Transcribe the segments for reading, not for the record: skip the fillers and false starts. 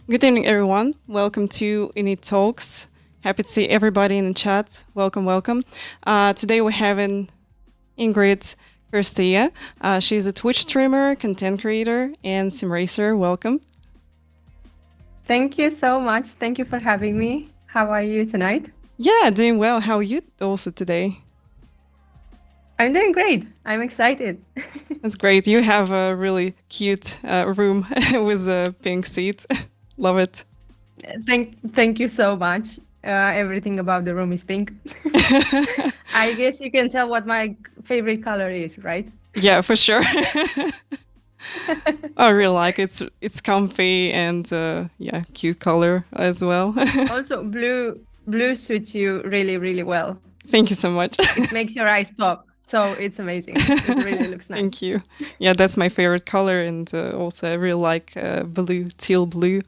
Good evening, everyone. Welcome to INIT Talks. Happy to see everybody in the chat. Welcome, welcome. Today we're having Ingrid Cirstea. She's a Twitch streamer, content creator, and sim racer. Welcome. Thank you so much. Thank you for having me. How are you tonight? Yeah, doing well. How are you also today? I'm doing great. I'm excited. That's great. You have a really cute room with a pink seat. Love it. Thank you so much. Everything about the room is pink. I guess you can tell what my favorite color is, right? Yeah, for sure. I really like it. It's comfy and yeah, cute color as well. Also, blue suits you really, really well. Thank you so much. It makes your eyes pop. So it's amazing. It really looks nice. Thank you. Yeah, that's my favorite color, and also I really like blue, teal blue.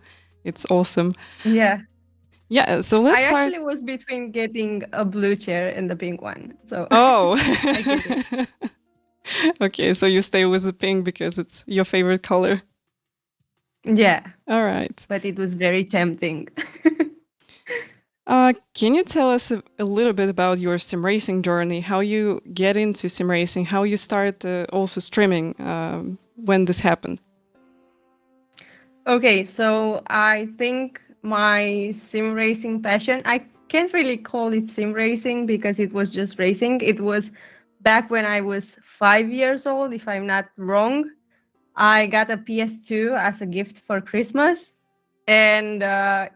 It's awesome. Yeah. Yeah, so let's start. I actually was between getting a blue chair and the pink one. So Oh. I get it. Okay, so you stay with the pink because it's your favorite color. Yeah. All right. But it was very tempting. Can you tell us a little bit about your sim racing journey? How you get into sim racing? How you start also streaming? When this happened? Okay, so I think my sim racing passion, I can't really call it sim racing because it was just racing. It was back when I was 5 years old, if I'm not wrong. I got a PS2 as a gift for Christmas, and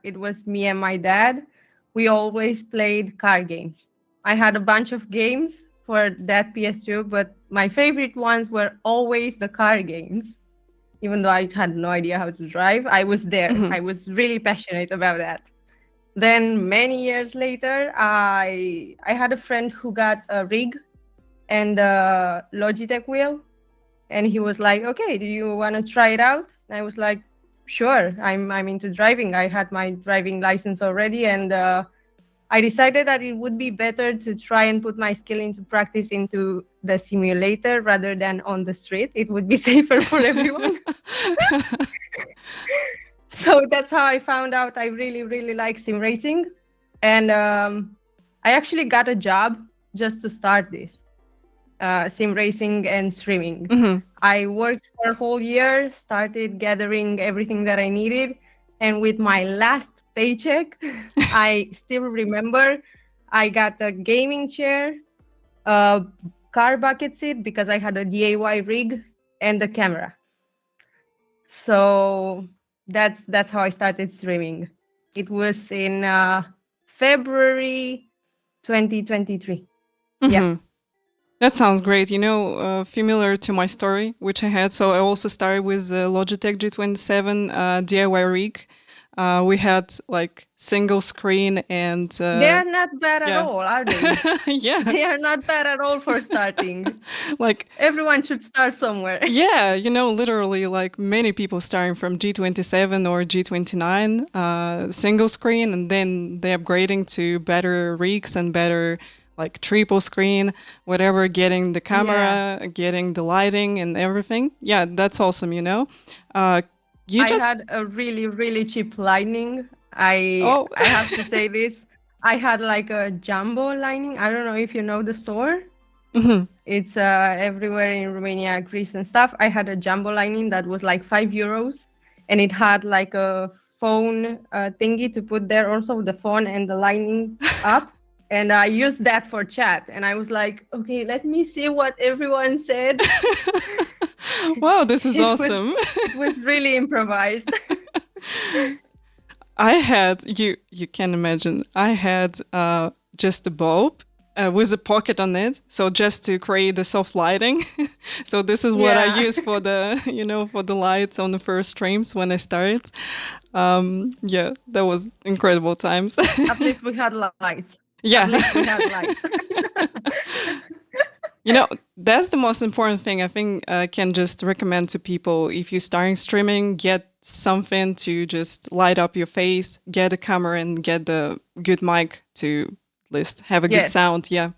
it was me and my dad. We always played car games. I had a bunch of games for that PS2, but my favorite ones were always the car games. Even though I had no idea how to drive, I was there. Mhm. I was really passionate about that. Then many years later, I had a friend who got a rig and a Logitech wheel, and he was like, "Okay, do you want to try it out?" And I was like, "Sure, I'm into driving. I had my driving license already, and I decided that it would be better to try and put my skill into practice into the simulator rather than on the street. It would be safer for everyone." So that's how I found out I really, really like sim racing. And I actually got a job just to start this sim racing and streaming. Mhm. I worked for a whole year, started gathering everything that I needed. And with my last paycheck, I still remember I got a gaming chair, a car bucket seat because I had a DIY rig, and a camera. So that's how I started streaming. It was in February 2023. Yeah. Mhm. That sounds great. Familiar to my story, which I had. So I also started with the Logitech G27 DIY rig. We had like single screen and They are not bad at yeah. all, are they? Yeah, They are not bad at all for starting. like Everyone should start somewhere. yeah, literally like many people starting from G27 or G29 single screen, and then they're upgrading to better rigs and better like triple screen, whatever, getting the camera, getting the lighting and everything. Yeah, that's awesome. You I just had a really, really cheap lining. I oh I have to say this. I had like a jumbo lining. I don't know if you know the store. Mhm. It's everywhere in Romania, Greece and stuff. I had a jumbo lining that was like €5, and it had like a phone thingy to put there, also the phone and the lining up. And I used that for chat. And I was like, okay, let me see what everyone said. Wow, this is It awesome. it was really improvised. I had you can imagine. I had just a bulb with a pocket on it, so just to create the soft lighting. So this is what I Yeah. use for the for the lights on the first streams when I started. Yeah, that was incredible times. At least we had lights. Yeah. At least we had lights. That's the most important thing I think I can just recommend to people. If you're starting streaming, get something to just light up your face, get a camera and get the good mic to at least have a good Yes. sound. Yeah.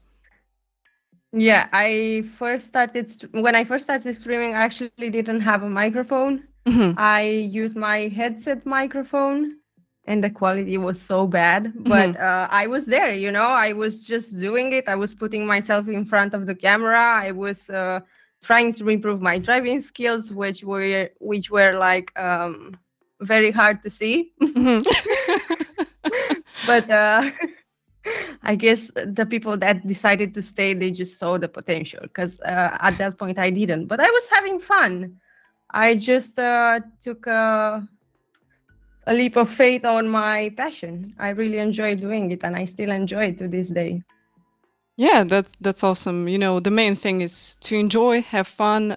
Yeah, when I first started streaming, I actually didn't have a microphone. Mhm. I used my headset microphone, and the quality was so bad. But Mhm. I was there, I was just doing it. I was putting myself in front of the camera. I was trying to improve my driving skills, which were like very hard to see. Mhm. But I guess the people that decided to stay, they just saw the potential, because at that point I didn't. But I was having fun. I just took a leap of faith on my passion. I really enjoy doing it, and I still enjoy it to this day. Yeah, that's awesome. The main thing is to enjoy, have fun,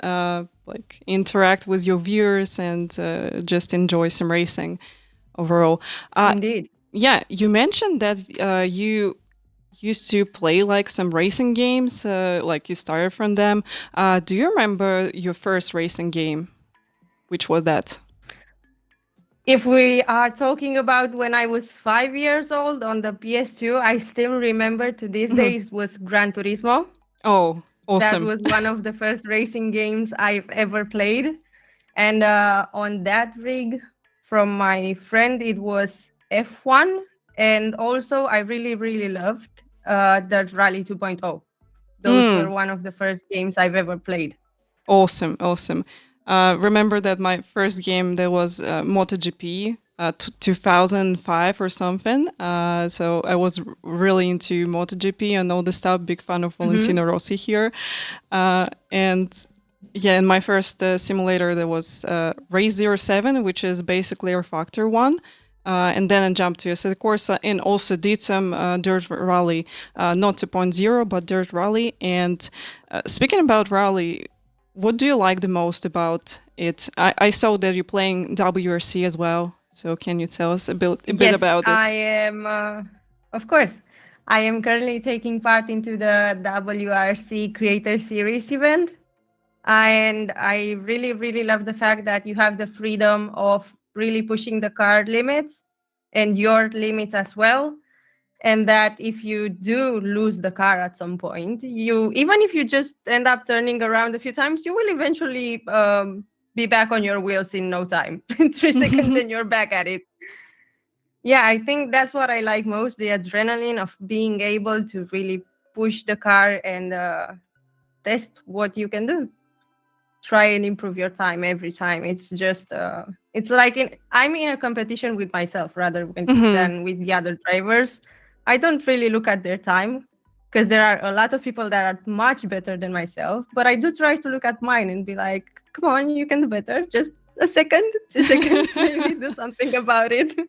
like interact with your viewers, and just enjoy some racing overall. Uh, Indeed. yeah, you mentioned that you used to play like some racing games, like you started from them. Do you remember your first racing game? Which was that? If we are talking about when I was 5 years old on the PS2, I still remember to this Mhm. day it was Gran Turismo. Oh, That awesome. was one of the first racing games I've ever played. And on that rig from my friend, it was F1. And also, I really, really loved Dirt Rally 2.0. Those were Mm. one of the first games I've ever played. Awesome, awesome. Remember that my first game there was MotoGP, 2005 or something. So I was really into MotoGP and all the stuff. Big fan of Mm-hmm. Valentino Rossi here, and yeah, in my first simulator there was Race 07, which is basically a factor one. And then I jumped to Assetto Corsa and also did some dirt rally, not 2.0, but dirt rally. And speaking about rally, what do you like the most about it? I saw that you're playing WRC as well. So can you tell us a bit Yes, about I this? am, of course. I am currently taking part into the WRC Creator Series event. And I really, really love the fact that you have the freedom of really pushing the car limits and your limits as well. And that if you do lose the car at some point, even if you just end up turning around a few times, you will eventually be back on your wheels in no time. In 3 seconds, and you're back at it. Yeah, I think that's what I like most, the adrenaline of being able to really push the car and test what you can do. Try and improve your time every time. It's just it's like I'm in a competition with myself rather Hmm. than with the other drivers. I don't really look at their time, because there are a lot of people that are much better than myself, but I do try to look at mine and be like, come on, you can do better. Just a second, 2 seconds, maybe do something about it.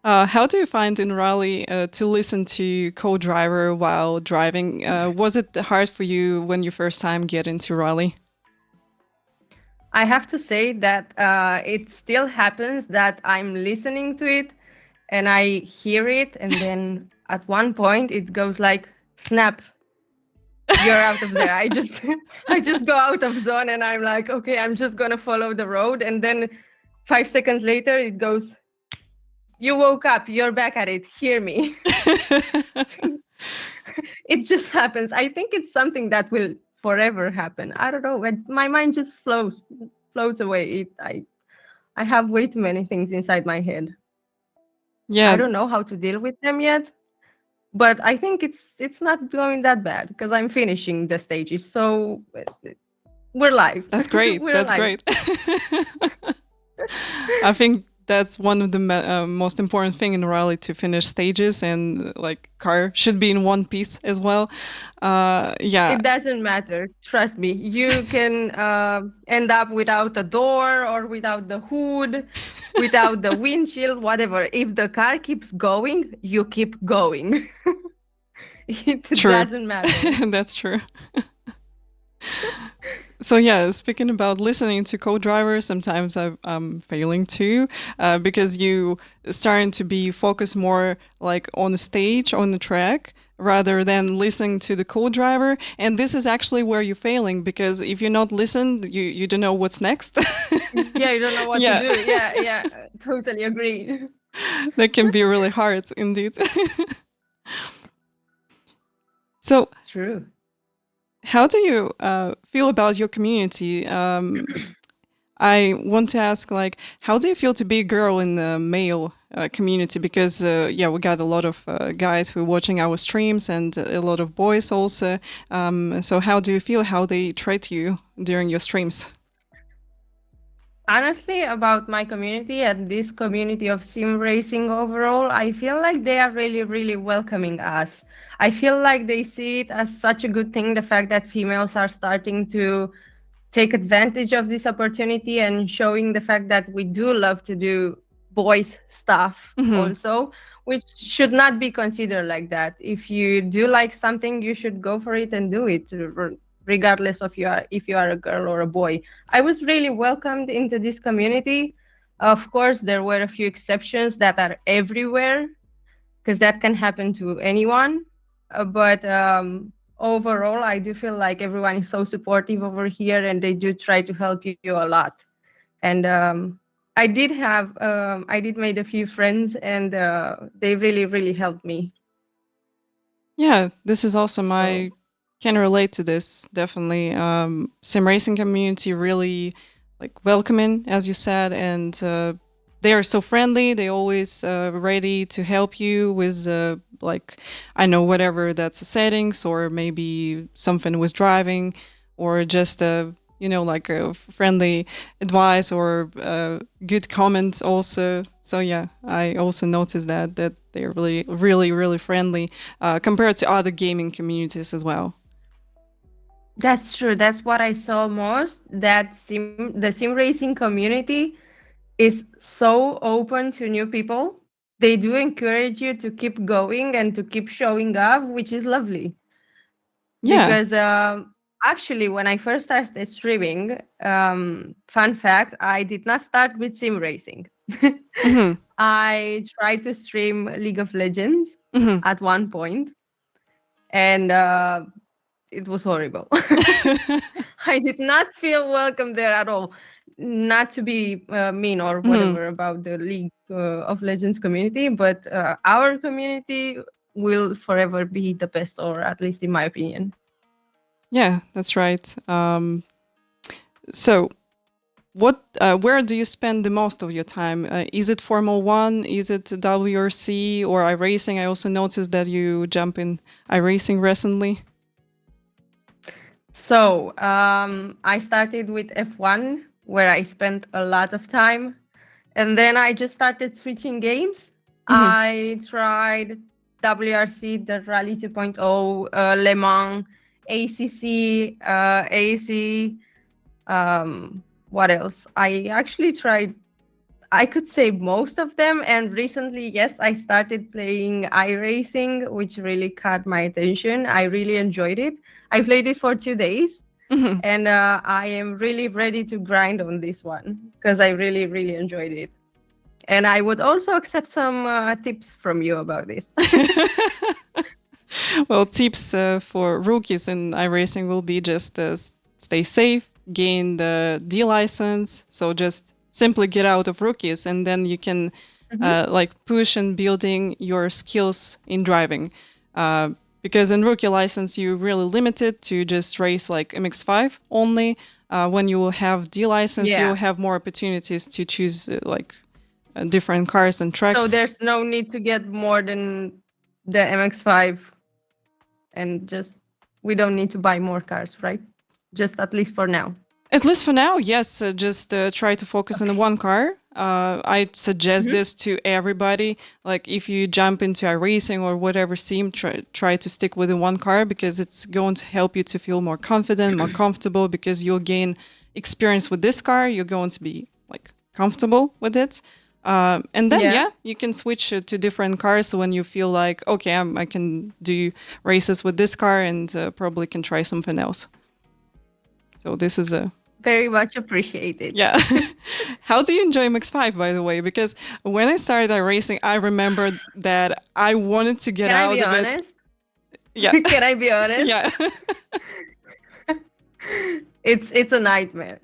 How do you find in rally to listen to co-driver while driving? Was it hard for you when you first time get into rally? I have to say that it still happens that I'm listening to it and I hear it, and then at one point it goes like, snap, you're out of there. I just I just go out of zone, and I'm like, okay, I'm just gonna follow the road. And then 5 seconds later it goes, you woke up, you're back at it, hear me. It just happens. I think it's something that will forever happen. I don't know. My mind just floats away. I have way too many things inside my head. I Yeah, don't know how to deal with them yet, but I think it's not going that bad because I'm finishing the stages. So we're live. that's great. We're That's alive. great. I think that's one of the most important thing in rally to finish stages, and like car should be in one piece as well. Yeah. It doesn't matter. Trust me. You can end up without a door or without the hood, without the windshield, whatever. If the car keeps going, you keep going. It True. doesn't matter. That's true. So yeah, speaking about listening to co-drivers, sometimes I'm failing too, because you starting to be focused more like on the stage, on the track, rather than listening to the co-driver. And this is actually where you're failing, because if you're not listened, you don't know what's next. Yeah, you don't know what to Yeah, do. Yeah, yeah, totally agree. that can be really hard indeed. So True. how do you feel about your community? I want to ask, like, how do you feel to be a girl in the male community? Because, yeah, we got a lot of guys who are watching our streams and a lot of boys also. So how do you feel how they treat you during your streams? Honestly, about my community and this community of sim racing overall, I feel like they are really, really welcoming us. I feel like they see it as such a good thing, the fact that females are starting to take advantage of this opportunity and showing the fact that we do love to do boys stuff Mm-hmm. also, which should not be considered like that. If you do like something, you should go for it and do it, regardless of if you are a girl or a boy. I was really welcomed into this community. Of course, there were a few exceptions that are everywhere, because that can happen to anyone. But overall, I do feel like everyone is so supportive over here, and they do try to help you a lot. And I did made a few friends, and they really, really helped me. Yeah, this is awesome. So I can relate to this definitely. Sim racing community really like welcoming, as you said, and they are so friendly. They always ready to help you with like I know whatever that's the settings or maybe something with driving or just like a friendly advice or good comments also. So yeah, I also noticed that they're really, really, really friendly compared to other gaming communities as well. that's true. That's what I saw most. That the sim racing community is so open to new people. They do encourage you to keep going and to keep showing up, which is lovely. Yeah. Because actually, when I first started streaming, fun fact, I did not start with sim racing. Hmm. I tried to stream League of Legends Hmm. at one point, and it was horrible. I did not feel welcome there at all. Not to be mean or Hmm. whatever about the League of Legends community, but our community will forever be the best, or at least in my opinion. Yeah, that's right. So where do you spend the most of your time? Is it Formula One? Is it WRC or iRacing? I also noticed that you jump in iRacing recently. So I started with F1, where I spent a lot of time. And then I just started switching games. Hmm. I tried WRC, the Rally 2.0, Le Mans, ACC, AC. What else? I actually tried, I could say most of them. And recently, yes, I started playing iRacing, which really caught my attention. I really enjoyed it. I played it for 2 days. Hmm. And I am really ready to grind on this one because I really, really enjoyed it. And I would also accept some tips from you about this. Well, tips for rookies in iRacing will be just stay safe, gain the D license. So just simply get out of rookies, and then you can Mhm. like push and building your skills in driving. Because in rookie license, you're really limited to just race like MX5 only. When you will have D license, Yeah. you'll have more opportunities to choose like different cars and So tracks. there's no need to get more than the MX5, and just we don't need to buy more cars, right? Just at least for now. At least for now, yes. Just try to focus on the Okay. one car. I suggest Mhm. this to everybody. Like if you jump into a racing or whatever sim, try to stick with the one car because it's going to help you to feel more confident, more comfortable. Because you'll gain experience with this car, you're going to be like comfortable with it. And then Yeah. yeah, you can switch to different cars when you feel like okay, I can do races with this car and probably can try something else. So this is a Very much appreciated. yeah. How do you enjoy MX5, by the way? Because when I started iRacing, I remember that I wanted to get Can I out be of it. honest? Yeah. Can I be honest? Yeah. It's a nightmare.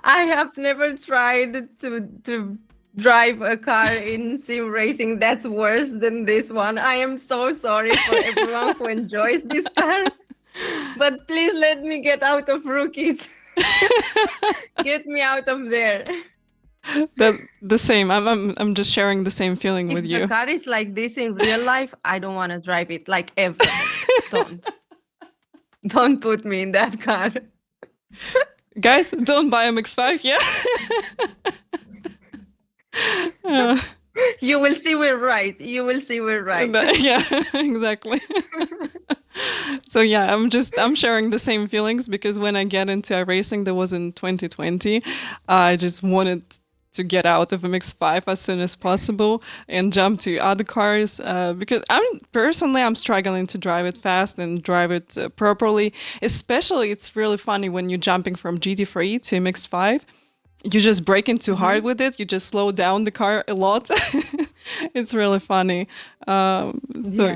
I have never tried to drive a car in sim racing that's worse than this one. I am so sorry for everyone who enjoys this car. But please let me get out of rookies. Get me out of there. The same. I'm just sharing the same feeling with If the you. car is like this in real life, I don't want to drive it, like, ever. Don't put me in that car. Guys, don't buy a MX-5, yeah? You will see we're right. You will see we're right. Yeah, exactly. So yeah, I'm sharing the same feelings, because when I get into iRacing, that was in 2020, I just wanted to get out of MX-5 as soon as possible and jump to other cars, because I'm struggling to drive it fast and drive it properly. Especially, it's really funny when you're jumping from GT3 to MX-5. You just braking too hard with it. You just slow down the car a lot. It's really funny. So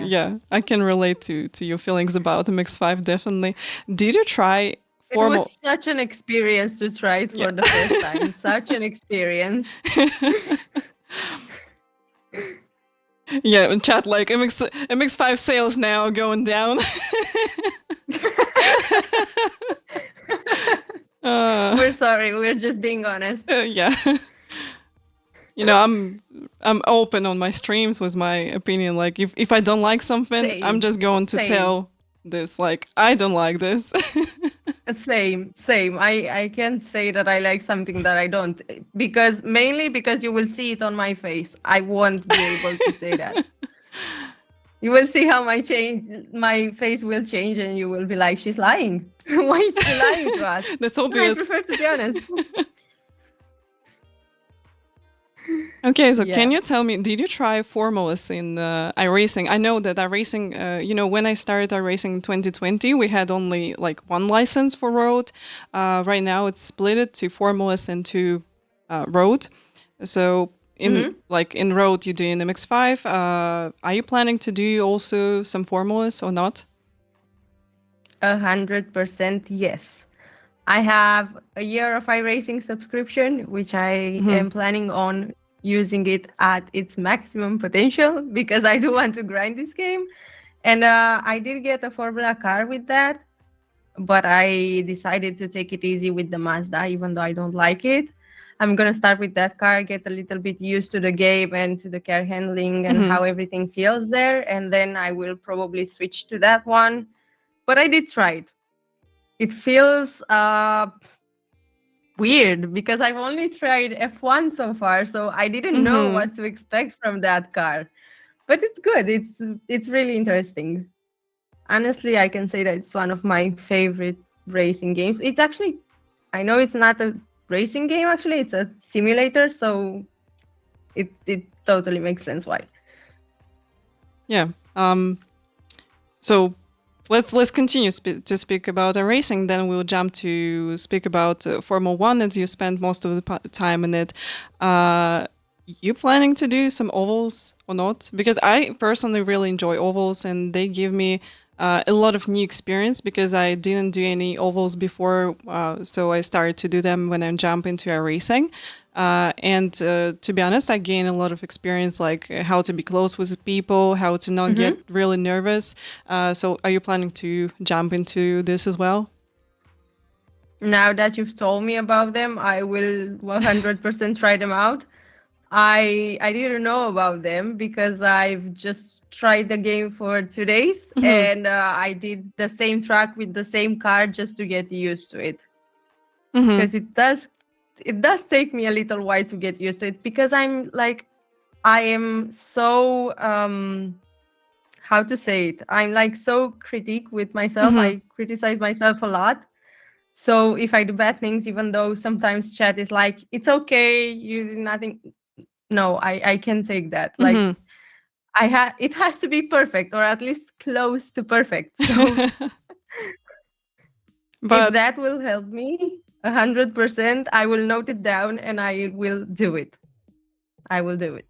yeah, I can relate to your feelings about MX-5, definitely. Did you try It was such an experience to try it for the first time. Such an experience. Yeah, in chat, like, MX-5 sales now going down. We're sorry. We're just being honest. Yeah. You know, I'm open on my streams with my opinion. Like, if I don't like something, I'm just going to tell this, like, I don't like this. Same. I can't say that I like something that I don't, mainly because you will see it on my face. I won't be able to say that. You will see how my face will change, and you will be like, she's lying. Why is she lying to us? That's obvious. I prefer to be honest. Okay, so can you tell me, did you try formulas in iRacing? I know that iRacing, when I started iRacing in 2020, we had only like one license for road. Right now it's split to formulas and to road. So in road, you do in MX-5. Are you planning to do also some formulas or not? 100% yes. I have a year of iRacing subscription, which I am planning on using it at its maximum potential, because I do want to grind this game. And I did get a Formula car with that, but I decided to take it easy with the Mazda, even though I don't like it. I'm going to start with that car, get a little bit used to the game and to the car handling and how everything feels there. And then I will probably switch to that one. But I did try it. It feels weird, because I've only tried F1 so far, so I didn't know what to expect from that car. But it's good. It's really interesting. Honestly, I can say that it's one of my favorite racing games. It's actually, I know it's not a racing game, actually, it's a simulator, so it totally makes sense why. Yeah. So let's continue to speak about iRacing. Then we'll jump to speak about Formula 1, as you spend most of the time in it. You planning to do some ovals or not? Because I personally really enjoy ovals, and they give me a lot of new experience, because I didn't do any ovals before. So I started to do them when I jump into iRacing. And to be honest, I gain a lot of experience, like how to be close with people, how to not get really nervous. So are you planning to jump into this as well? Now that you've told me about them, I will 100% try them out. I didn't know about them because I've just tried the game for 2 days, and I did the same track with the same car just to get used to it. Because it does take me a little while to get used to it, because I am so how to say it? I'm like so critique with myself. I criticize myself a lot. So if I do bad things, even though sometimes chat is like, it's okay, you did nothing. No, I can take that. Like, it has to be perfect, or at least close to perfect. So if that will help me 100%, I will note it down and I will do it. I will do it.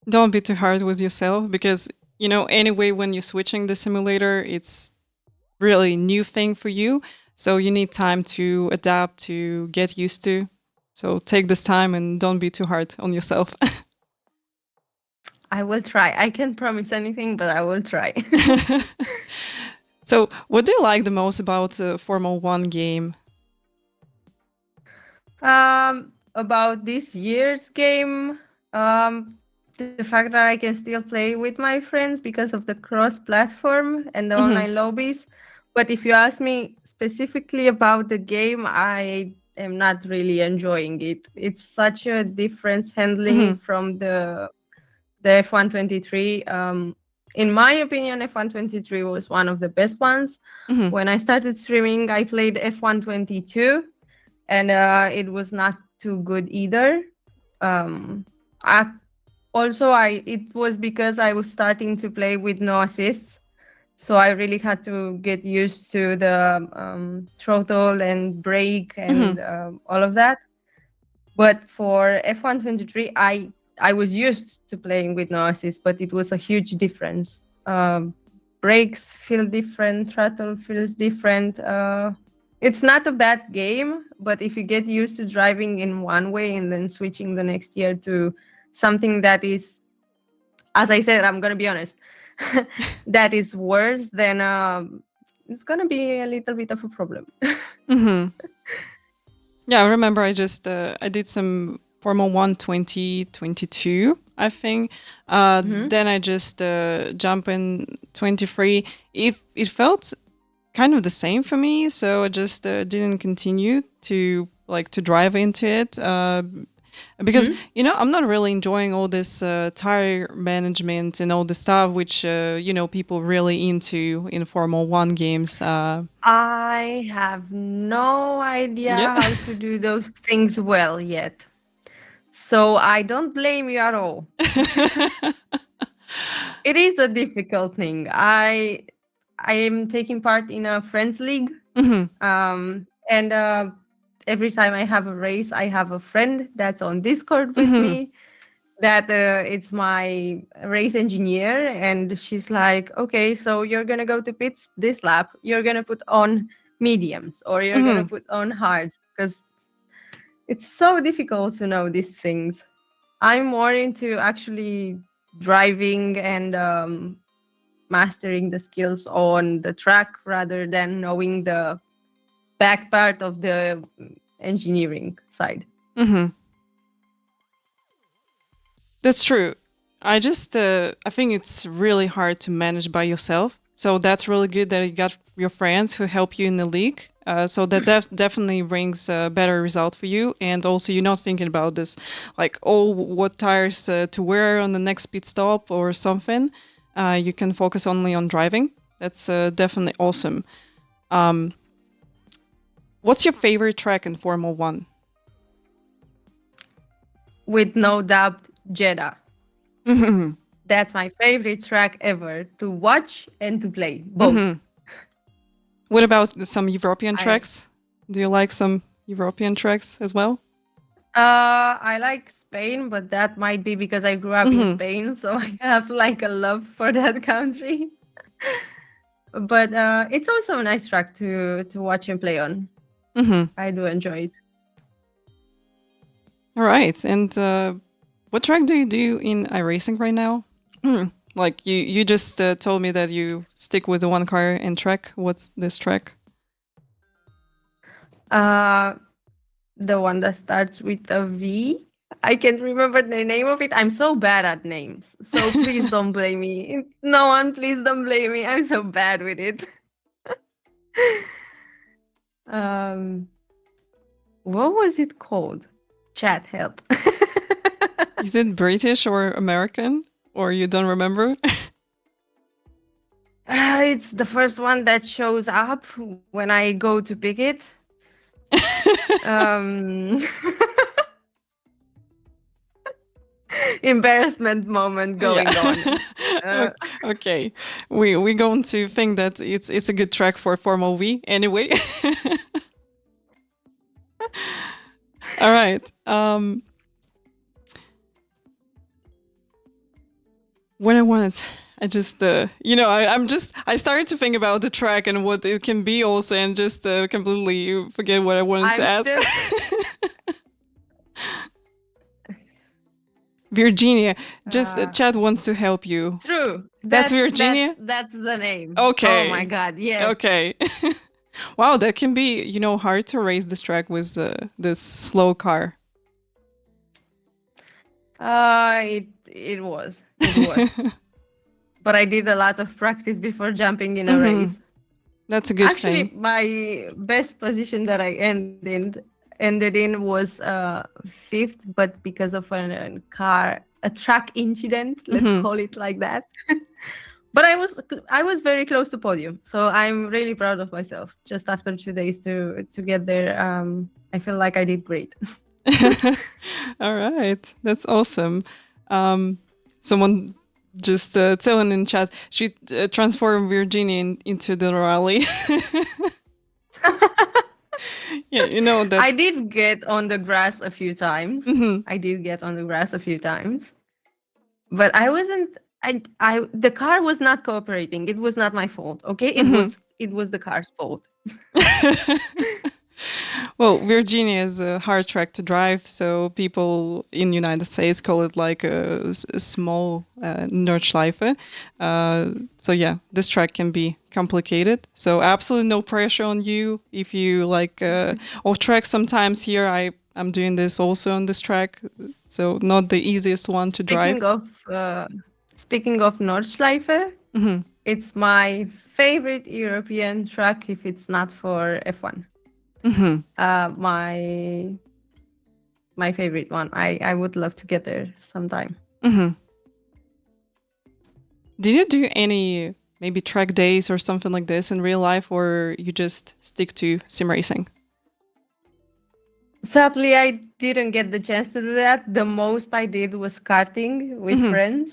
Don't be too hard with yourself, because anyway, when you're switching the simulator, it's really new thing for you. So you need time to adapt, to get used to. So take this time and don't be too hard on yourself. I will try. I can't promise anything, but I will try. So, what do you like the most about a Formula One game? About this year's game, the fact that I can still play with my friends because of the cross-platform and the online lobbies. But if you ask me specifically about the game, I am not really enjoying it. It's such a difference handling from the F123. In my opinion, F123 was one of the best ones. When I started streaming, I played F122, and it was not too good either. I it was because I was starting to play with no assists, so I really had to get used to the throttle and brake and all of that. But for F123, I was used to playing with no assist, but it was a huge difference. Brakes feel different, throttle feels different. It's not a bad game, but if you get used to driving in one way and then switching the next year to something that is, as I said, I'm gonna be honest, that is worse, then it's gonna be a little bit of a problem. Yeah, I remember I did some Formula One 2022, I think. Then I just jump in 23. It felt kind of the same for me, so I just didn't continue to drive into it. Because I'm not really enjoying all this tire management and all the stuff which people really into in Formula One games. I have no idea Yeah. how to do those things well yet. So I don't blame you at all. It is a difficult thing. I am taking part in a friends league. And every time I have a race, I have a friend that's on Discord with me, that it's my race engineer, and she's like, okay, so you're gonna go to pits this lap, you're gonna put on mediums or you're gonna put on hards, because it's so difficult to know these things. I'm more into actually driving and mastering the skills on the track rather than knowing the back part of the engineering side. That's true. I think it's really hard to manage by yourself. So that's really good that you got your friends who help you in the league. So that definitely brings a better result for you. And also, you're not thinking about this, like, oh, what tires to wear on the next pit stop or something. You can focus only on driving. That's definitely awesome. What's your favorite track in Formula One? With no doubt, Jeddah. That's my favorite track ever to watch and to play, both. What about some European tracks? Do you like some European tracks as well? I like Spain, but that might be because I grew up in Spain, so I have like a love for that country. But it's also a nice track to watch and play on. I do enjoy it. All right. And what track do you do in iRacing right now? Like you just told me that you stick with the one car and track. What's this track? The one that starts with a V. I can't remember the name of it. I'm so bad at names. So please don't blame me. No one, please don't blame me. I'm so bad with it. What was it called? Chat, help. Is it British or American? Or you don't remember? It's the first one that shows up when I go to pick it. Embarrassment moment going on. Okay, we're going to think that it's a good track for Formula V anyway. All right. What I wanted, I just I started to think about the track and what it can be also, and just completely forget what I wanted to ask. Virginia. Just Uh, Chad wants to help you. True. That's Virginia? That's the name. Oh my Okay. God. Yes. Okay. Wow, that can be, hard to race this track with this slow car. It was. It was. But I did a lot of practice before jumping in a race. That's a good Actually, thing. my best position that I ended in was fifth, but because of a track incident, let's call it like that. But I was very close to podium, so I'm really proud of myself. Just after 2 days to get there, I feel like I did great. All right, that's awesome. Someone just telling in chat she transformed Virginia into the rally. Yeah, you know that. I did get on the grass a few times. I did get on the grass a few times, but I wasn't. I the car was not cooperating. It was not my fault. Okay, it was the car's fault. Well, Virginia is a hard track to drive, so people in United States call it like a small Nordschleife. So yeah, this track can be complicated. So absolutely no pressure on you if you like off track. Sometimes here I'm doing this also on this track, so not the easiest one to drive. Speaking of Nordschleife, it's my favorite European track if it's not for F1. My favorite one. I would love to get there sometime. Did you do any maybe track days or something like this in real life, or you just stick to sim racing? Sadly, I didn't get the chance to do that. The most I did was karting with friends.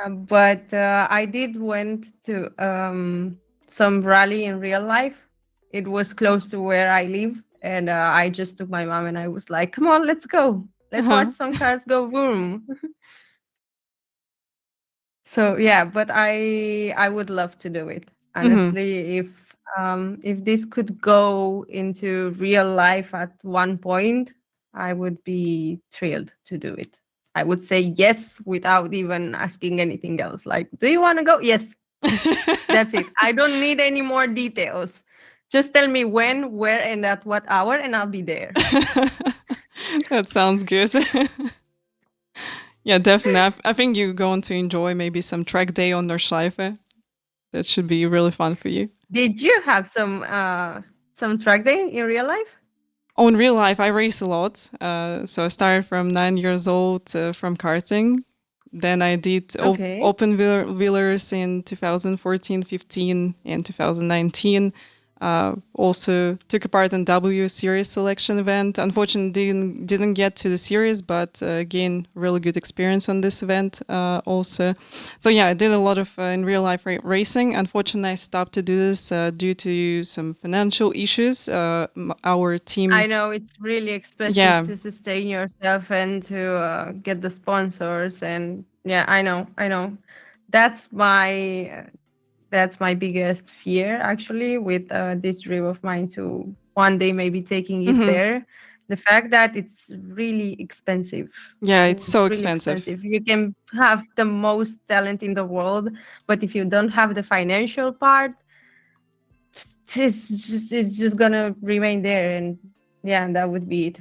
But I did went to some rally in real life. It was close to where I live, and I just took my mom and I was like, "Come on, let's go. Let's watch some cars go boom." So yeah, but I would love to do it. Honestly, if this could go into real life at one point, I would be thrilled to do it. I would say yes without even asking anything else. Like, do you want to go? Yes. That's it. I don't need any more details. Just tell me when, where, and at what hour, and I'll be there. That sounds good. Yeah, definitely. I think you're going to enjoy maybe some track day on Nordschleife. That should be really fun for you. Did you have some track day in real life? Oh, in real life, I race a lot. So I started from 9 years old from karting. Then I did open wheelers in 2014, 15, and 2019. Also took part in W Series selection event. Unfortunately, didn't get to the series, but again, really good experience on this event also. So yeah, I did a lot of in real life racing. Unfortunately, I stopped to do this due to some financial issues. Our team. I know it's really expensive to sustain yourself and to get the sponsors, and yeah, I know. That's my biggest fear, actually, with this dream of mine to one day maybe taking it there. The fact that it's really expensive. Yeah, it's so really expensive. You can have the most talent in the world, but if you don't have the financial part, it's just gonna remain there, and yeah, that would be it.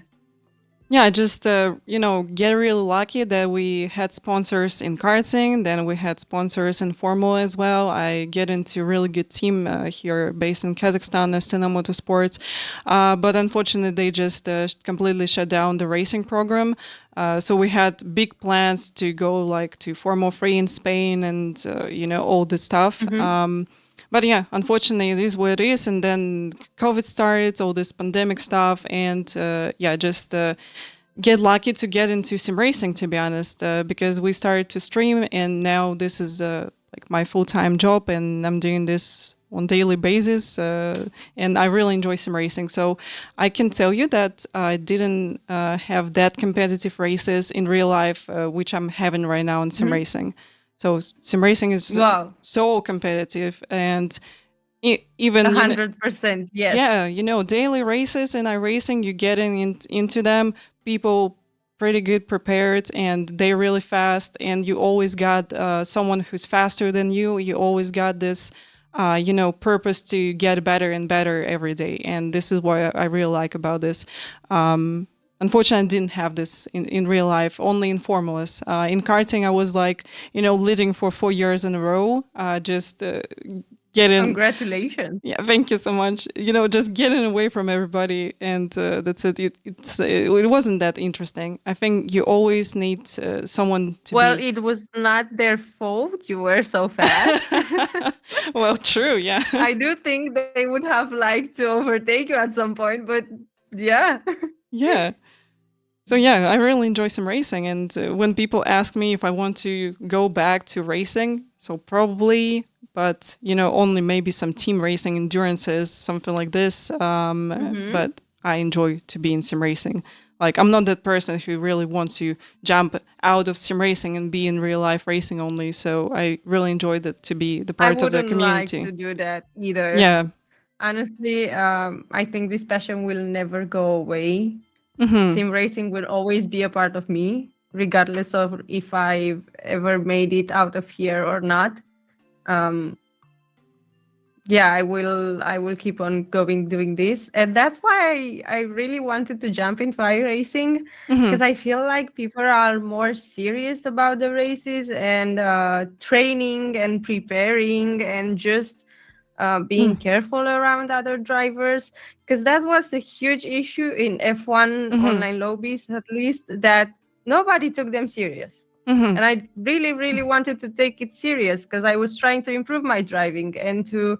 Yeah, just get really lucky that we had sponsors in karting, then we had sponsors in Formula as well. I get into a really good team here based in Kazakhstan, Astana Motorsports, but unfortunately they just completely shut down the racing program. So we had big plans to go like to Formula 3 in Spain and all this stuff. But yeah, unfortunately, it is what it is. And then COVID started, all this pandemic stuff. And just get lucky to get into sim racing, to be honest, because we started to stream. And now this is like my full-time job. And I'm doing this on daily basis. And I really enjoy sim racing. So I can tell you that I didn't have that competitive races in real life, which I'm having right now in sim racing. So sim racing is so competitive, and even 100%, yes. Yeah, daily races and iRacing, you getting into them. People pretty good prepared, and they're really fast, and you always got someone who's faster than you. You always got this, purpose to get better and better every day. And this is what I really like about this. Unfortunately, I didn't have this in real life, only in formulas. In karting, I was like, leading for 4 years in a row, just getting. Congratulations. Yeah, thank you so much. Just getting away from everybody, and that's it. It wasn't that interesting. I think you always need someone to Well, be. it was not their fault you were so fast. Well, true, yeah. I do think they would have liked to overtake you at some point, but yeah. Yeah. So yeah, I really enjoy some racing, and when people ask me if I want to go back to racing, so probably, but only maybe some team racing, endurances, something like this. But I enjoy to be in sim racing. Like, I'm not that person who really wants to jump out of sim racing and be in real life racing only. So I really enjoy that, to be the part of the community. I wouldn't like to do that either. Yeah. Honestly, I think this passion will never go away. Mm-hmm. Sim racing will always be a part of me, regardless of if I've ever made it out of here or not. Yeah, I will keep on going doing this, and that's why I really wanted to jump in fire racing, because I feel like people are more serious about the races and training and preparing and just being careful around other drivers, because that was a huge issue in F1 online lobbies, at least, that nobody took them serious. And I really, really wanted to take it serious, because I was trying to improve my driving and to,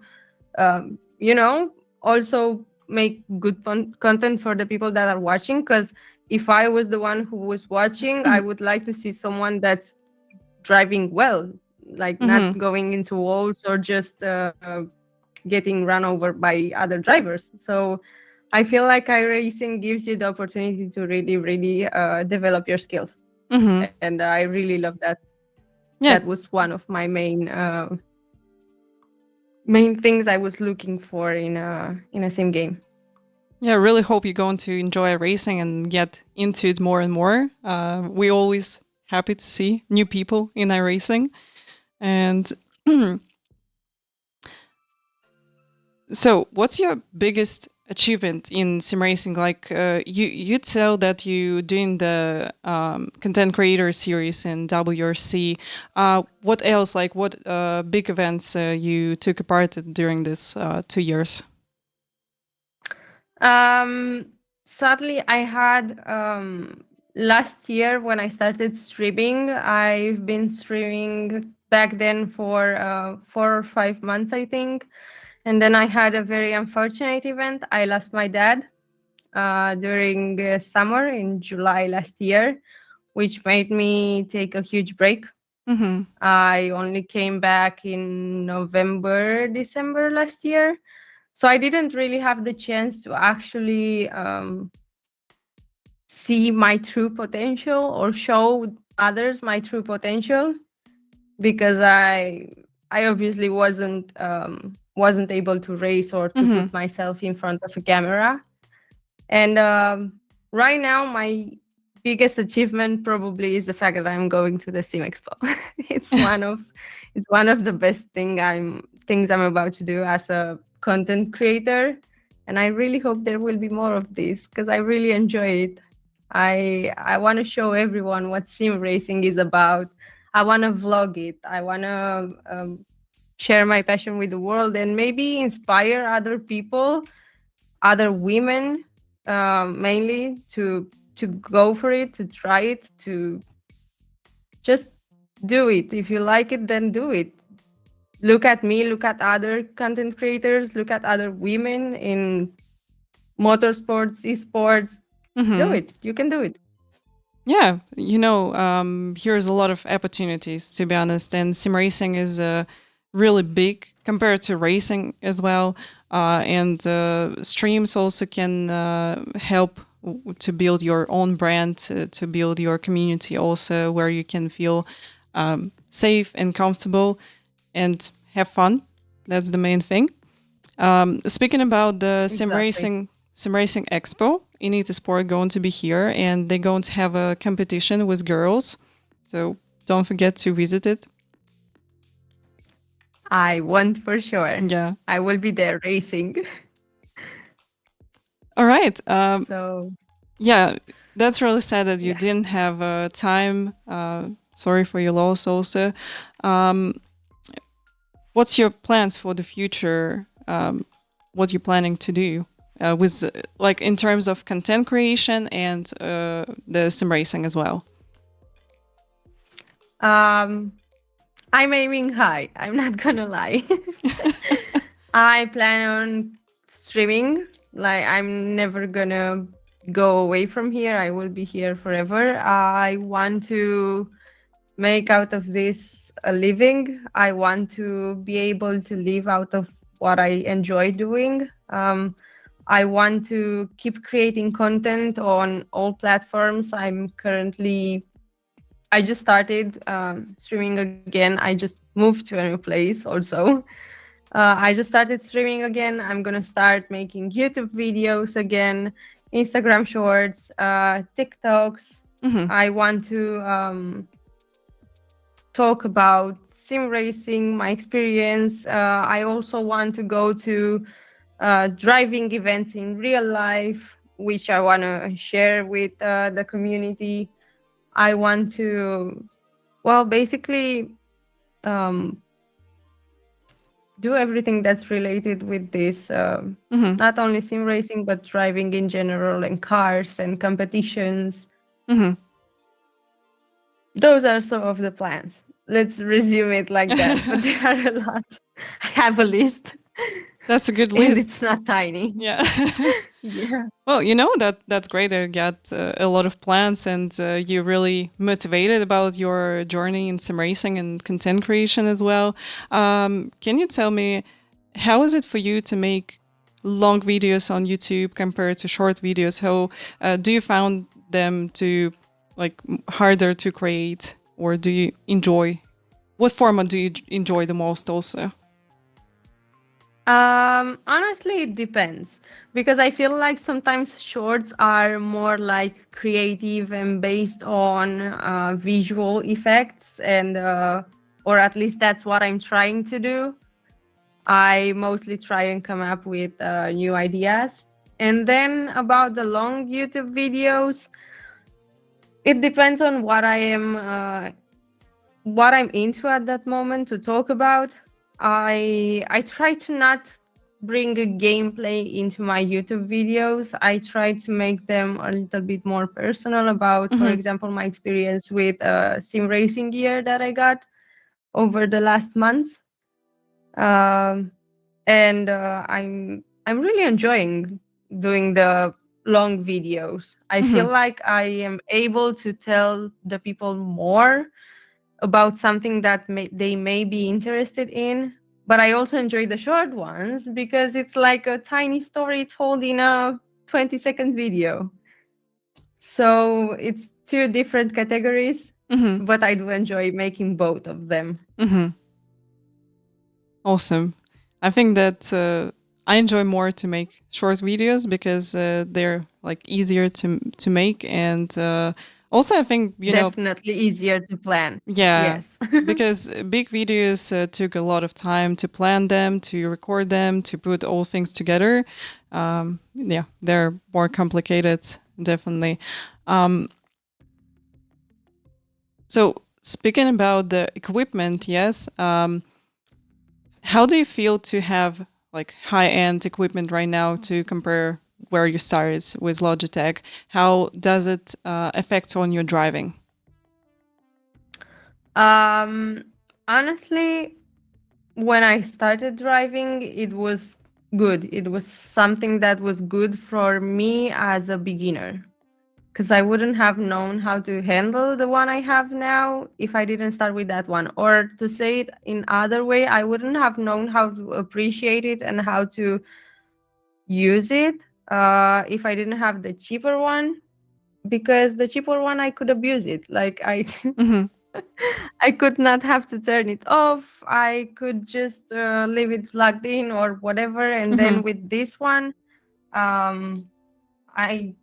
also make good content for the people that are watching. Because if I was the one who was watching, I would like to see someone that's driving well, like not going into walls or just getting run over by other drivers. So I feel like iRacing gives you the opportunity to really, really develop your skills. And I really love that. Yeah. That was one of my main things I was looking for in a sim game. Yeah, I really hope you're going to enjoy racing and get into it more and more. We always happy to see new people in iRacing. And so, what's your biggest achievement in sim racing? Like, you tell that you doing the content creator series in WRC. What else? Like, what big events you took a part in during this 2 years? Sadly, I had last year when I started streaming. I've been streaming back then for 4 or 5 months, I think. And then I had a very unfortunate event. I lost my dad during summer in July last year, which made me take a huge break. I only came back in November, December last year. So I didn't really have the chance to actually see my true potential or show others my true potential, because I obviously wasn't able to race or to put myself in front of a camera. And right now, my biggest achievement probably is the fact that I'm going to the Sim Expo. it's one of the best things I'm about to do as a content creator, and I really hope there will be more of this, because I really enjoy it. I want to show everyone what sim racing is about. I want to vlog it. I want to share my passion with the world and maybe inspire other people, other women, mainly, to go for it, to try it, to just do it. If you like it, then do it. Look at me, look at other content creators, look at other women in motorsports, esports. Do it. You can do it. Yeah, here's a lot of opportunities, to be honest, and sim racing is really big compared to racing as well. And streams also can help to build your own brand, to build your community also, where you can feel safe and comfortable and have fun. That's the main thing. Speaking about the Exactly. SimRacing Expo INIT Sport going to be here, and they're going to have a competition with girls. So don't forget to visit it. I want for sure. Yeah. I will be there racing. All right. So Yeah, that's really sad that you yeah. didn't have time. Sorry for your loss also. What's your plans for the future? What you're planning to do with like in terms of content creation and the sim racing as well? I'm aiming high. I'm not gonna lie. I plan on streaming. Like I'm never gonna go away from here. I will be here forever. I want to make out of this a living. I want to be able to live out of what I enjoy doing. I want to keep creating content on all platforms. I just started streaming again. I just moved to a new place also. I just started streaming again. I'm gonna start making YouTube videos again, Instagram shorts, TikToks. Mm-hmm. I want to talk about sim racing, my experience. I also want to go to driving events in real life, which I want to share with the community. I want to, well, basically um, do everything that's related with this, Mm-hmm. not only sim racing, but driving in general and cars and competitions. Mm-hmm. Those are some of the plans. Let's resume it like that. But there are a lot. I have a list. That's a good And list. it's not tiny. Yeah. Yeah. Well, you know that's great. You got a lot of plans, and you're really motivated about your journey in sim racing and content creation as well. Can you tell me how is it for you to make long videos on YouTube compared to short videos? How do you found them to like harder to create, or do you enjoy? What format do you enjoy the most? Also. Honestly, it depends because I feel like sometimes shorts are more like creative and based on visual effects, and or at least that's what I'm trying to do. I mostly try and come up with new ideas. And then about the long YouTube videos, it depends on what I'm into at that moment to talk about. I try to not bring a gameplay into my YouTube videos. I try to make them a little bit more personal about, for Mm-hmm. example, my experience with sim racing gear that I got over the last months. Um, and I'm really enjoying doing the long videos. I feel Mm-hmm. like I am able to tell the people more about something that they may be interested in. But I also enjoy the short ones because it's like a tiny story told in a 20-second video. So it's two different categories, Mm-hmm. but I do enjoy making both of them. Mm-hmm. Awesome. I think that I enjoy more to make short videos because they're like easier to make, and also I think Definitely easier to plan. yeah, Yes. because big videos took a lot of time to plan them, to record them, to put all things together. Yeah, they're more complicated, definitely. Um, so speaking about the equipment, yes. How do you feel to have like high-end equipment right now to compare where you started with Logitech? How does it affect on your driving? um, Honestly, when I started driving, it was good. It was something that was good for me as a beginner because I wouldn't have known how to handle the one I have now if I didn't start with that one. Or to say it in other way, I wouldn't have known how to appreciate it and how to use it if I didn't have the cheaper one because the cheaper one I could abuse it. Like I Mm-hmm. I could not have to turn it off. I could just leave it plugged in or whatever. And Mm-hmm. then with this one, um, I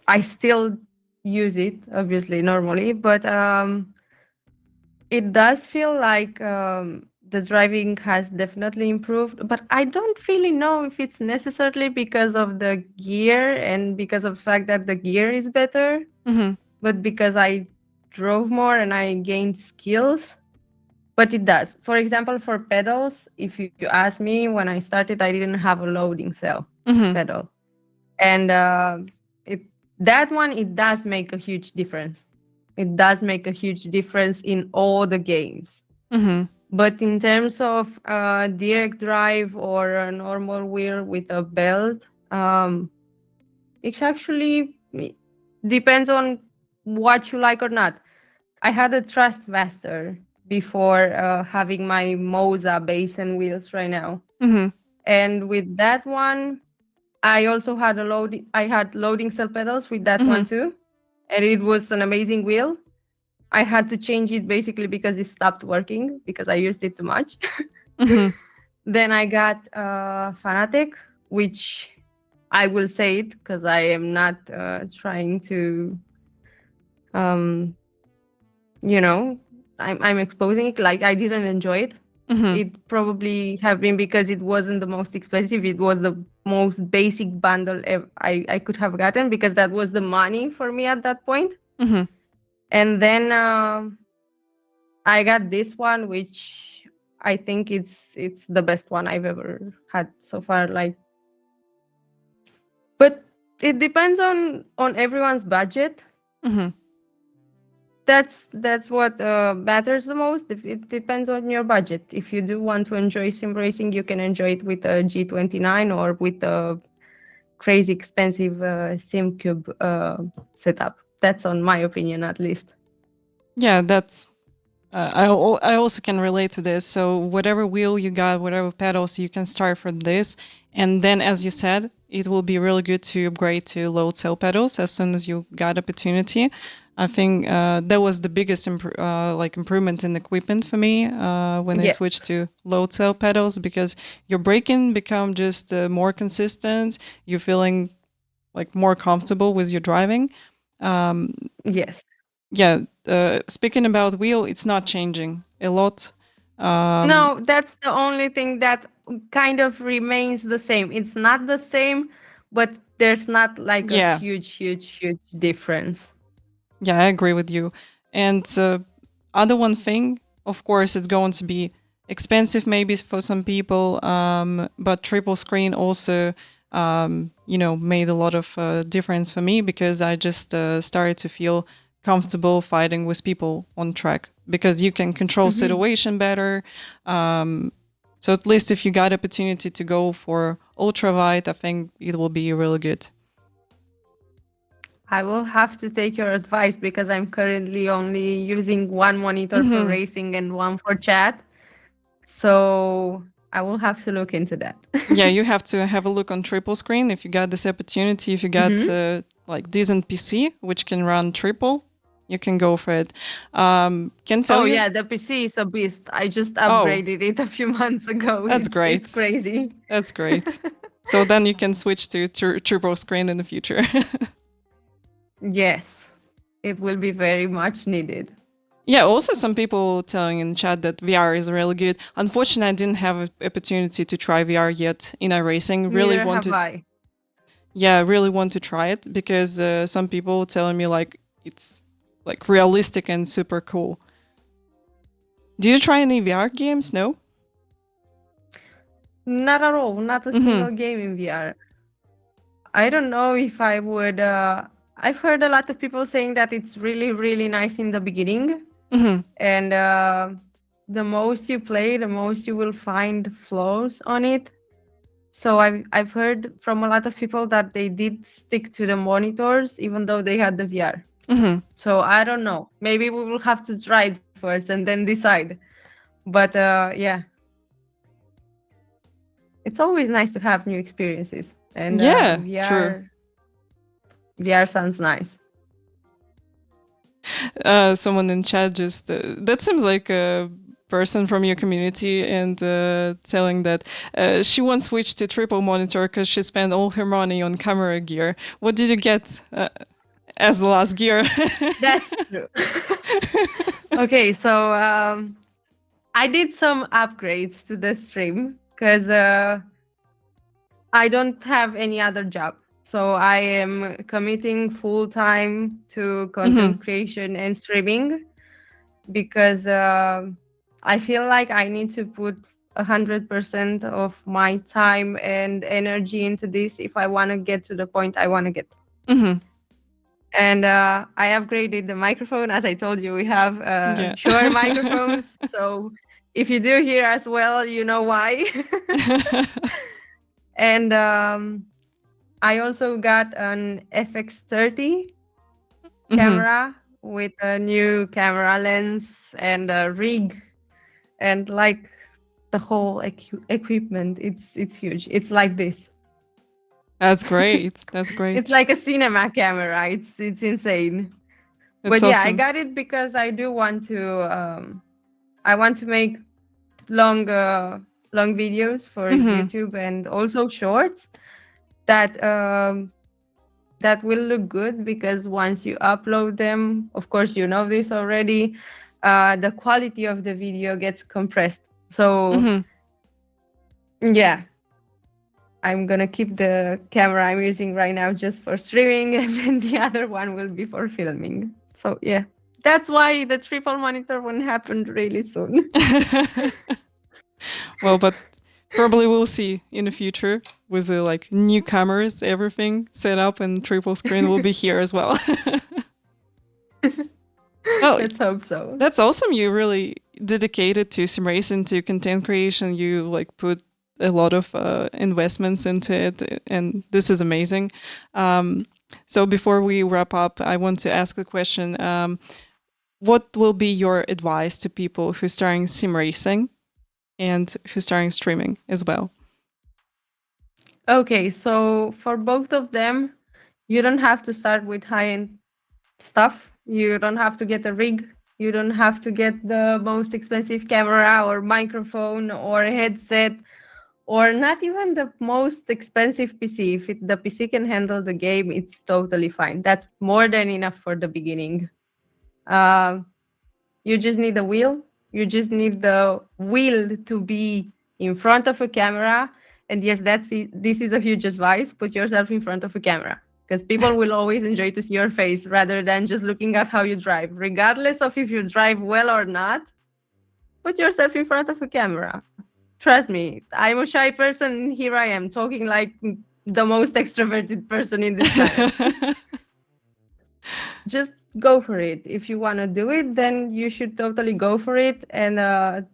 I still use it, obviously, normally, but it does feel like the driving has definitely improved. But I don't really know if it's necessarily because of the gear and because of the fact that the gear is better, but because I drove more and I gained skills. But it does. For example, for pedals, if you ask me, when I started, I didn't have a loading cell pedal, and that one, it does make a huge difference. It does make a huge difference in all the games. But in terms of direct drive or a normal wheel with a belt, it actually depends on what you like or not. I had a Trustmaster before having my Moza base and wheels right now. And with that one, I also had I had loading cell pedals with that one too. And it was an amazing wheel. I had to change it basically because it stopped working because I used it too much. Then I got Fanatic, which I will say it because I am not trying to, you know, I'm exposing it. Like, I didn't enjoy it. It probably have been because it wasn't the most expensive. It was the most basic bundle I could have gotten because that was the money for me at that point. And then I got this one, which I think it's the best one I've ever had so far. Like, but it depends on everyone's budget. That's what matters the most. It depends on your budget. If you do want to enjoy sim racing, you can enjoy it with a G29 or with a crazy expensive SimCube setup. That's on my opinion, at least. Yeah, that's. I also can relate to this. So whatever wheel you got, whatever pedals, you can start from this, and then, as you said, it will be really good to upgrade to load cell pedals as soon as you got opportunity. I think that was the biggest improvement in equipment for me when I switched to load cell pedals, because your braking become just more consistent. You're feeling like more comfortable with your driving. Yes. Yeah. Speaking about wheel, it's not changing a lot. No, that's the only thing that kind of remains the same. It's not the same, but there's not like a huge difference. Yeah, I agree with you. And other one thing, of course, it's going to be expensive maybe for some people, but triple screen also, made a lot of difference for me, because I just started to feel comfortable fighting with people on track, because you can control situation better. So at least if you got opportunity to go for ultra wide, I think it will be really good. I will have to take your advice because I'm currently only using one monitor for racing and one for chat. So I will have to look into that. Yeah, you have to have a look on triple screen if you got this opportunity. If you got like decent PC which can run triple, you can go for it. Can tell you. Yeah, the PC is a beast. I just upgraded it a few months ago. That's great. It's crazy. That's great. So then you can switch to triple screen in the future. Yes, it will be very much needed. Yeah, also some people telling in chat that VR is really good. Unfortunately, I didn't have an opportunity to try VR yet in iRacing. Really Neither want have to. I. Yeah, I really want to try it, because some people telling me like it's like realistic and super cool. Did you try any VR games? No? Not at all. Not a single game in VR. I don't know if I would. I've heard a lot of people saying that it's really, really nice in the beginning. And the most you play, the most you will find flaws on it. So I've heard from a lot of people that they did stick to the monitors even though they had the VR. So I don't know. Maybe we will have to try it first and then decide. But yeah, it's always nice to have new experiences. And true. VR sounds nice. Someone in chat just that seems like a person from your community, and telling that she once switched to triple monitor because she spent all her money on camera gear. What did you get? as the last gear. That's true. Okay, so I did some upgrades to the stream because I don't have any other job. So I am committing full time to content creation and streaming because I feel like I need to put 100% of my time and energy into this if I want to get to the point I want to get. And I upgraded the microphone. As I told you, we have Shure microphones. So if you do hear as well, you know why. And I also got an FX30 camera with a new camera lens and a rig and like the whole equipment. It's huge. It's like this. That's great. That's great. It's like a cinema camera. It's insane. That's but yeah, awesome. I got it because I do want to. I want to make long videos for YouTube and also shorts that that will look good, because once you upload them, of course you know this already, the quality of the video gets compressed. So yeah, I'm gonna keep the camera I'm using right now just for streaming, and then the other one will be for filming. So yeah, that's why the triple monitor one happened really soon. Well, but probably we'll see in the future with the like new cameras, everything set up, and triple screen will be here as well. Oh, let's hope so. That's awesome. You really dedicated to SimRacing, to content creation. You like put a lot of investments into it, and this is amazing. So before we wrap up, I want to ask a question. What will be your advice to people who starting SimRacing and who starting streaming as well? Okay, so for both of them, you don't have to start with high-end stuff. You don't have to get a rig. You don't have to get the most expensive camera or microphone or headset, or not even the most expensive PC. If the PC can handle the game, it's totally fine. That's more than enough for the beginning. You just need a wheel. You just need the will to be in front of a camera. And yes, that's it. This is a huge advice. Put yourself in front of a camera, because people will always enjoy to see your face rather than just looking at how you drive. Regardless of if you drive well or not, put yourself in front of a camera. Trust me, I'm a shy person. Here I am talking like the most extroverted person in this planet. Just go for it. If you want to do it, then you should totally go for it, and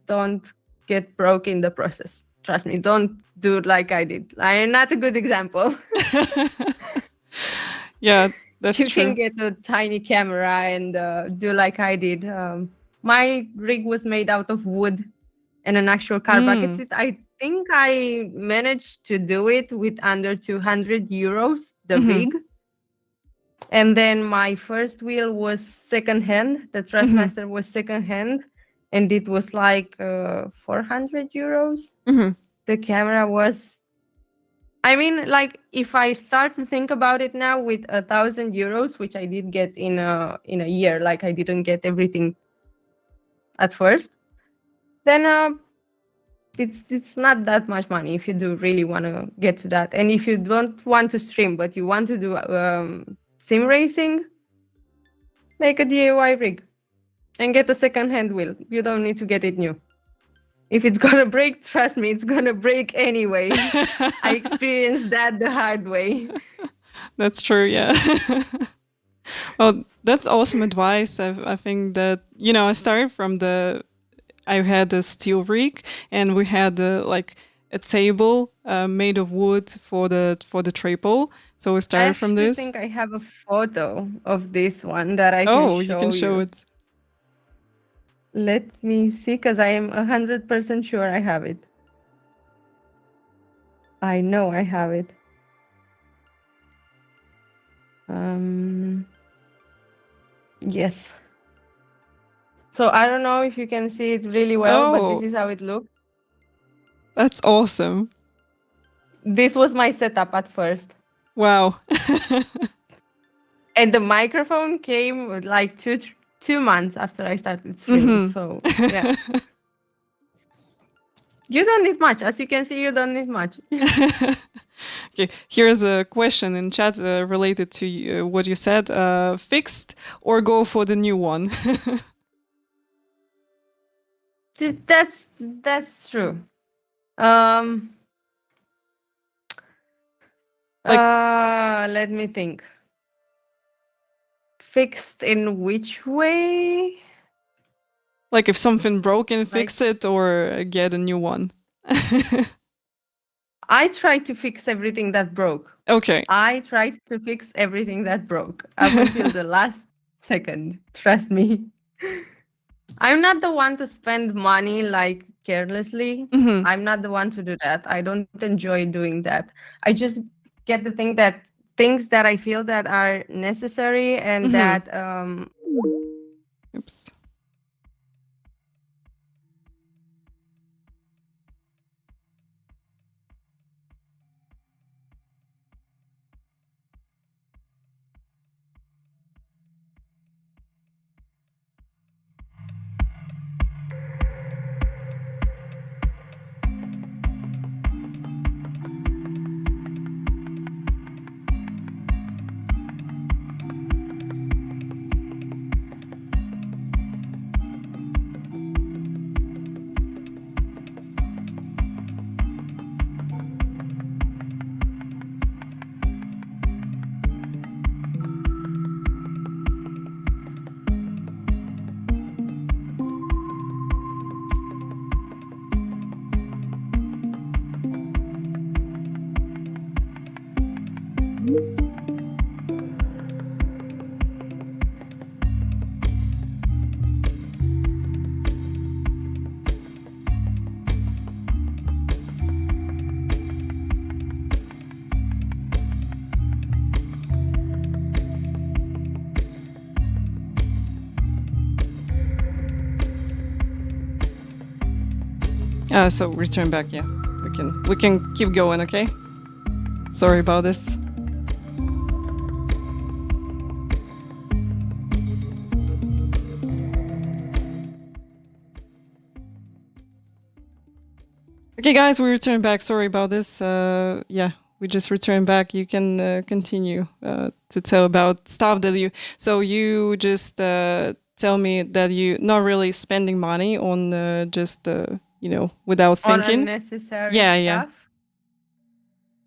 don't get broke in the process. Trust me, don't do it like I did. I am not a good example. Yeah, that's you true. can get a tiny camera and do like I did. My rig was made out of wood and an actual car bracket. I think I managed to do it with under 200 euros, the rig. And then my first wheel was secondhand. The Thrustmaster was secondhand, and it was like 400 euros. The camera was, I mean, like if I start to think about it now, with 1,000 euros, which I did get in a year, like I didn't get everything at first, then it's not that much money if you do really want to get to that. And if you don't want to stream but you want to do sim racing, make a DIY rig and get a second-hand wheel. You don't need to get it new. If it's gonna break, trust me, it's gonna break anyway. I experienced that the hard way. That's true, yeah. Well, that's awesome advice. I think that, I started from I had a steel rig, and we had like a table made of wood for the triple. So we started from this. I think I have a photo of this one that I can show you. Oh, you can show it. Let me see, because I am 100% sure I have it. I know I have it. Yes. So I don't know if you can see it really well, but this is how it looked. That's awesome. This was my setup at first. Wow. And the microphone came like 2 months after I started streaming. So yeah. You don't need much. As you can see, you don't need much. Okay, here's a question in chat related to what you said. Fixed or go for the new one? That's true. Um Like- let me think. Fixed in which way? Like if something broken, fix it or get a new one. I tried to fix everything that broke. Okay. I tried to fix everything that broke up until the last second. Trust me. I'm not the one to spend money like carelessly. I'm not the one to do that. I don't enjoy doing that. I just get the things that I feel that are necessary and that Oops. So return back, yeah. We can keep going, okay? Sorry about this. Okay, guys, we return back. Sorry about this. Yeah, we just returned back. You can continue to tell about stuff that you. So you just tell me that you not really spending money on just without thinking. unnecessary Yeah. stuff.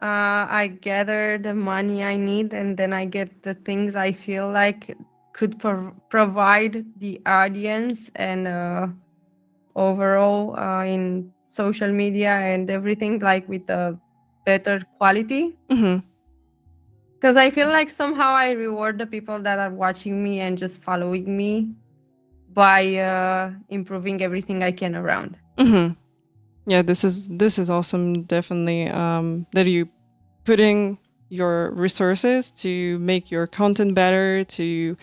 I gather the money I need, and then I get the things I feel like could provide the audience and overall in social media and everything, like with a better quality. Because I feel like somehow I reward the people that are watching me and just following me by improving everything I can around. Yeah, this is awesome. Definitely that you putting your resources to make your content better, to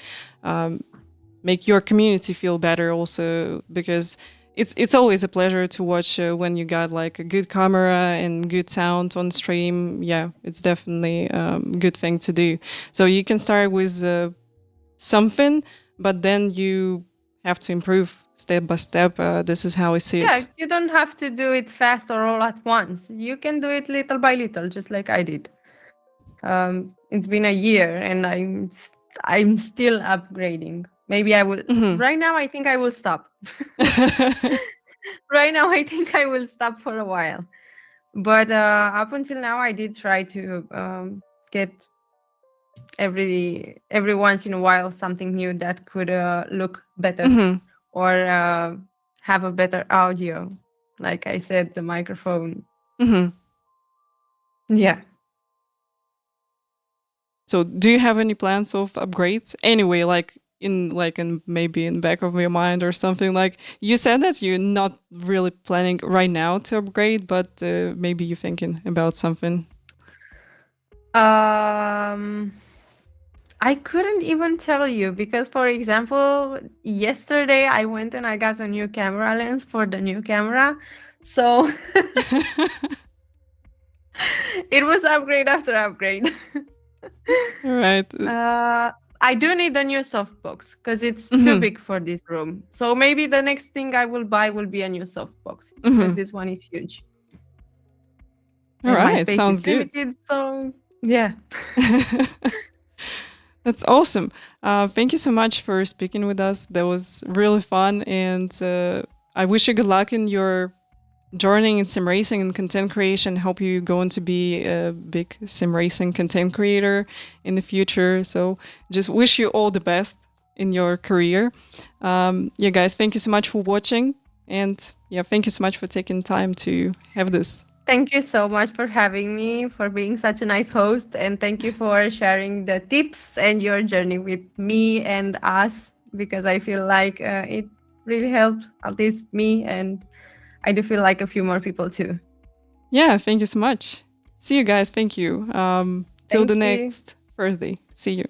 make your community feel better also, because it's always a pleasure to watch when you got like a good camera and good sound on stream. Yeah, it's definitely a good thing to do. So you can start with something, but then you have to improve step by step. This is how I see it. Yeah, you don't have to do it fast or all at once. You can do it little by little, just like I did. It's been a year and I'm still upgrading. Maybe I will. Right now, I think I will stop. Right now, I think I will stop for a while. But up until now, I did try to get every once in a while something new that could look better or have a better audio. Like I said, the microphone. Yeah. So do you have any plans of upgrades? Anyway, like maybe in the back of your mind or something, like you said that you're not really planning right now to upgrade, but maybe you're thinking about something. I couldn't even tell you because, for example, yesterday I went and I got a new camera lens for the new camera. So it was upgrade after upgrade. Right. I do need a new softbox because it's too big for this room. So maybe the next thing I will buy will be a new softbox because this one is huge. All And my right, space is sounds good. limited, so yeah. That's awesome. Thank you so much for speaking with us. That was really fun, and I wish you good luck in your journey in sim racing and content creation. Hope you go on to be a big sim racing content creator in the future. So just wish you all the best in your career. Yeah, guys, thank you so much for watching, and yeah, thank you so much for taking time to have this. Thank you so much for having me, for being such a nice host, and thank you for sharing the tips and your journey with me and us, because I feel like it really helped at least me, and I do feel like a few more people too. Yeah, thank you so much. See you guys. Thank you. Till Thank the you. next Thursday. See you.